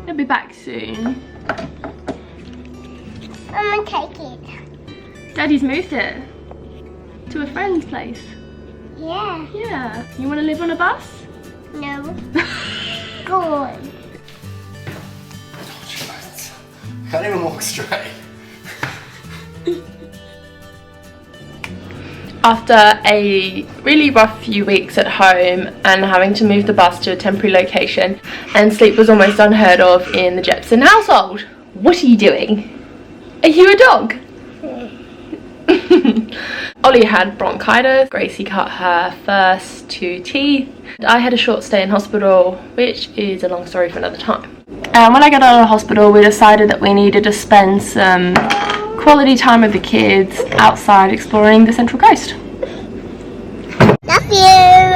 He'll be back soon. I'm gonna take it. Daddy's moved it to a friend's place. Yeah. Yeah. You want to live on a bus? No. Go on. Can't even walk straight. After a really rough few weeks at home and having to move the bus to a temporary location, and sleep was almost unheard of in the Jepson household. What are you doing? Are you a dog? Ollie had bronchitis, Gracie cut her first 2 teeth. I had a short stay in hospital, which is a long story for another time. And when I got out of hospital, we decided that we needed to spend some quality time with the kids outside exploring the Central Coast. Love you.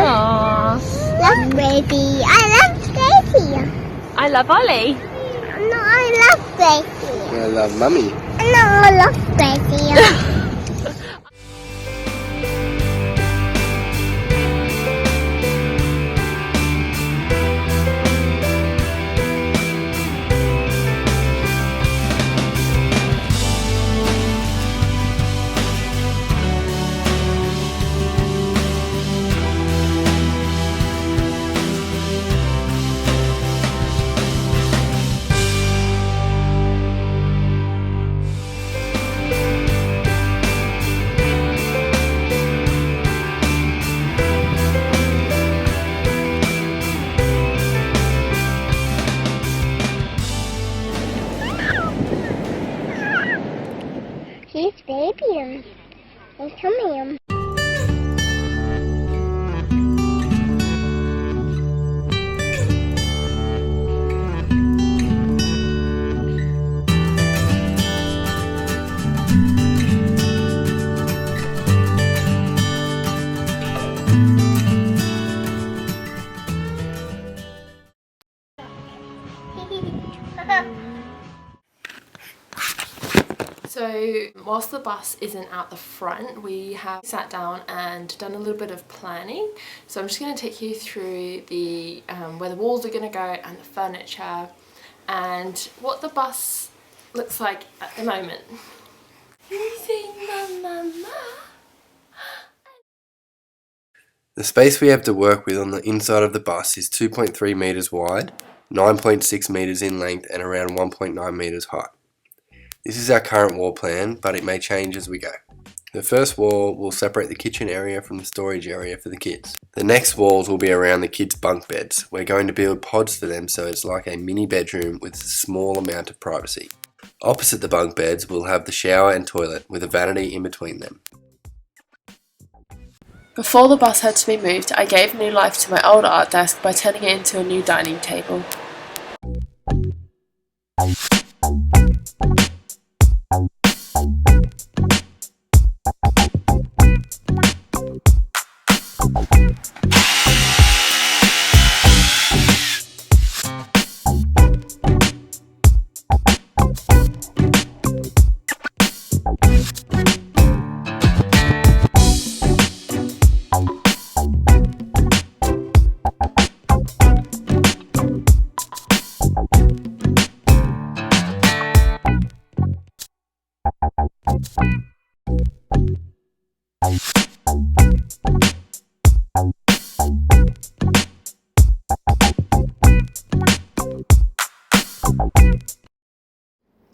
Aww. Love baby. I love Gracie. I love Ollie. No, I love Gracie. I love mummy. No, I love Gracie. He's babying. He's coming. So whilst the bus isn't out the front, we have sat down and done a little bit of planning. So I'm just going to take you through the where the walls are going to go and the furniture and what the bus looks like at the moment. You sing mama. The space we have to work with on the inside of the bus is 2.3 metres wide, 9.6 metres in length and around 1.9 metres high. This is our current wall plan, but it may change as we go. The first wall will separate the kitchen area from the storage area for the kids. The next walls will be around the kids' bunk beds. We're going to build pods for them so it's like a mini bedroom with a small amount of privacy. Opposite the bunk beds we'll have the shower and toilet with a vanity in between them. Before the bus had to be moved, I gave new life to my old art desk by turning it into a new dining table.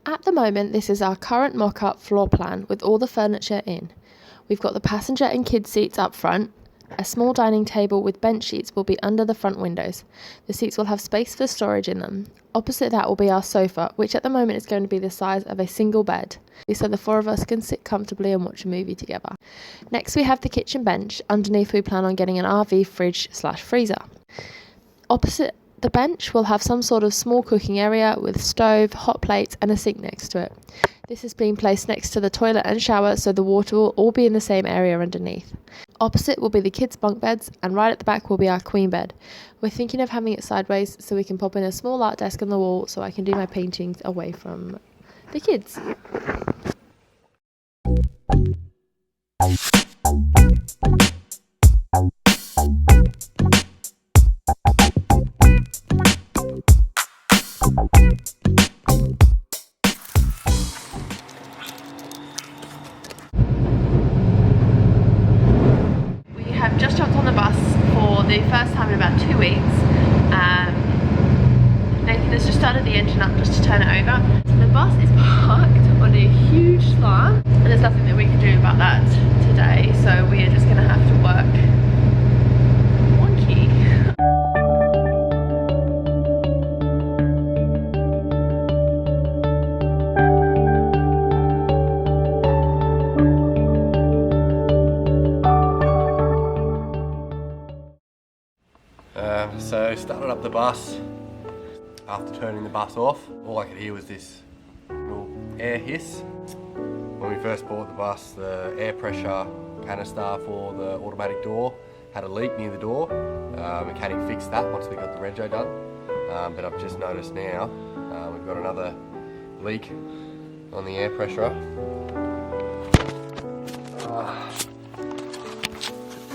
At the moment, this is our current mock-up floor plan with all the furniture in. We've got the passenger and kids seats up front. A small dining table with bench seats will be under the front windows. The seats will have space for storage in them. Opposite that will be our sofa, which at the moment is going to be the size of a single bed, so the 4 of us can sit comfortably and watch a movie together. Next we have the kitchen bench. Underneath we plan on getting an RV fridge/freezer. Opposite the bench will have some sort of small cooking area with stove, hot plates and a sink next to it. This is being placed next to the toilet and shower, so the water will all be in the same area underneath. Opposite will be the kids' bunk beds, and right at the back will be our queen bed. We're thinking of having it sideways so we can pop in a small art desk on the wall so I can do my paintings away from the kids. Let's just start the engine up just to turn it over. So the bus is parked on a huge slant, and there's nothing that we can do about that today, so we are just going to have to work wonky. So started up the bus. After turning the bus off, all I could hear was this little air hiss. When we first bought the bus, the air pressure canister for the automatic door had a leak near the door. Mechanic fixed that once we got the rego done. But I've just noticed now we've got another leak on the air pressure.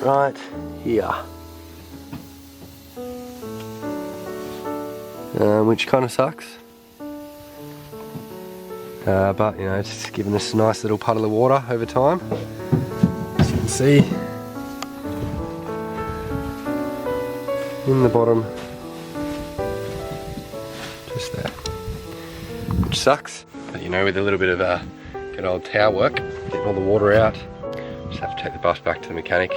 Right here. Which kind of sucks, but you know, it's given us a nice little puddle of water over time. As you can see, in the bottom, just there, which sucks. But you know, with a little bit of good old towel work, getting all the water out, just have to take the bus back to the mechanic.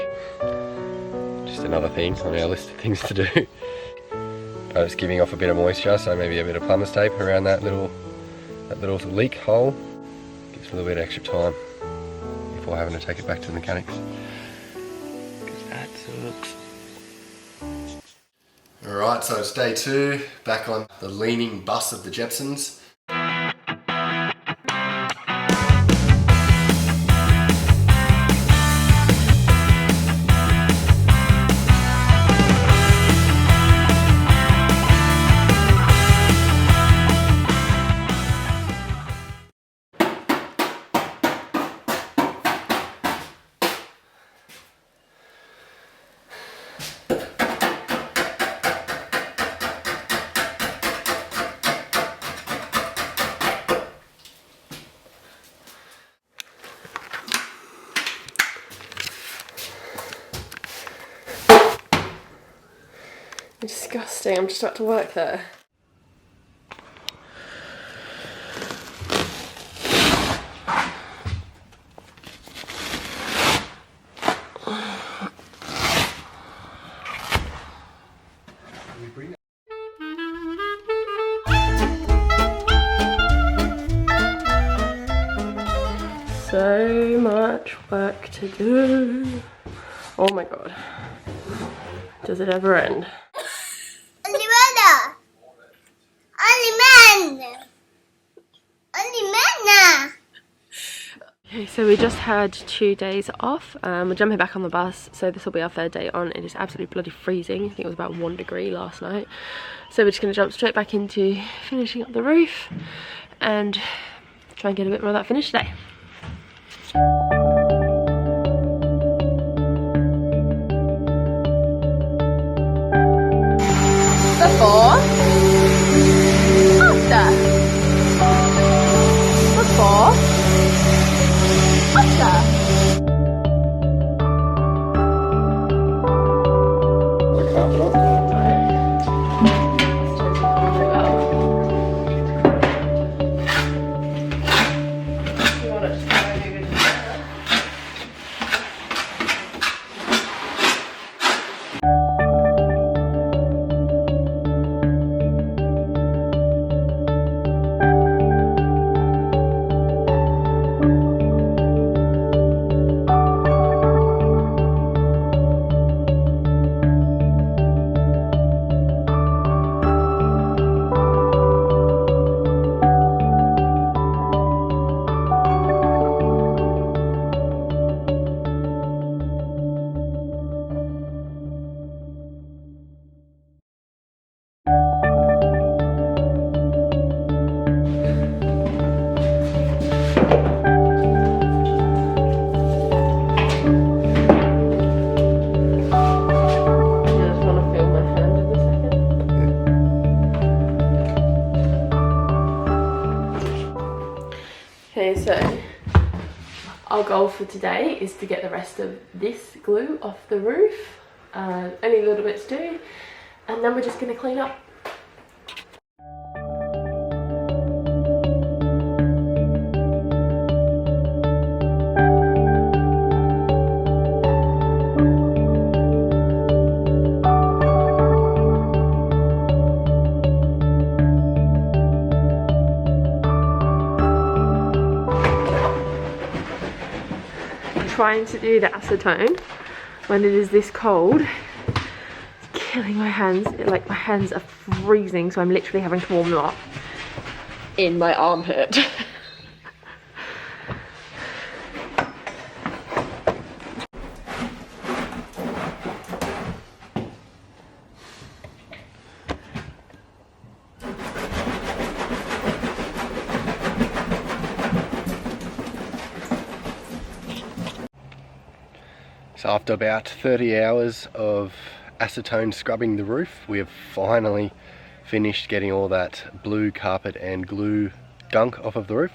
Just another thing on our list of things to do. It's giving off a bit of moisture, so maybe a bit of plumber's tape around that little leak hole. Gives me a little bit of extra time before having to take it back to the mechanics. Because that sucks. Alright, so it's day 2, back on the leaning bus of the Jepsons. Disgusting, I'm just about to work there. So much work to do. Oh my god. Does it ever end? Okay, so we just had 2 days off. We're jumping back on the bus, so this will be our 3rd day on. It is absolutely bloody freezing. I think it was about 1 degree last night. So we're just going to jump straight back into finishing up the roof and try and get a bit more of that finished today. Before, after, before, after. Okay, so our goal for today is to get the rest of this glue off the roof. Only little bits to do, and then we're just going to clean up. trying to do the acetone when it is this cold. It's killing my hands. Like, my hands are freezing, so I'm literally having to warm them up in my armpit. So after about 30 hours of acetone scrubbing the roof, we have finally finished getting all that blue carpet and glue gunk off of the roof.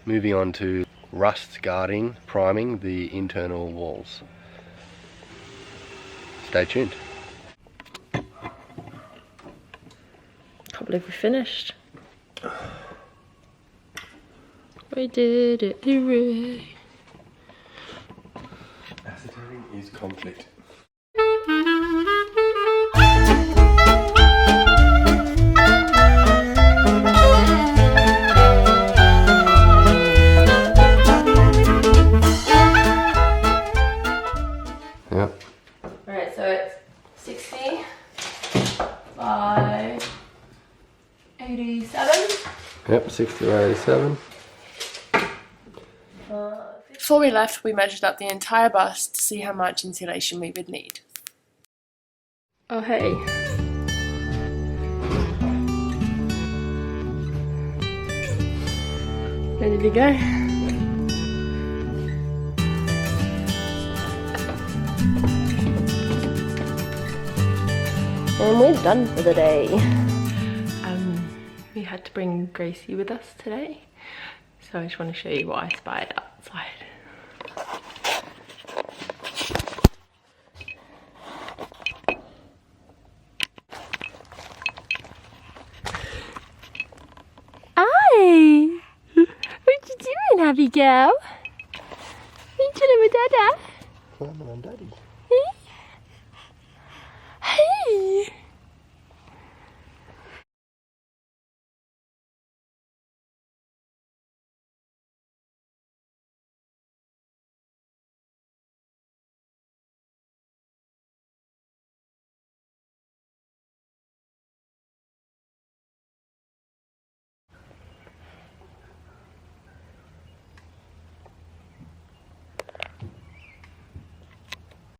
Moving on to rust guarding, priming the internal walls. Stay tuned. Can't believe we finished. We did it, hooray. Acetoning is complete. Yep. Alright, so it's 60 by 87. Yep, 60 by 87. Before we left, we measured up the entire bus to see how much insulation we would need. Oh hey. Ready to go? And we're done for the day. We had to bring Gracie with us today, so I just want to show you what I spied outside. Hi! What you doing, happy girl? Are you chilling with Dada? Mama and Daddy.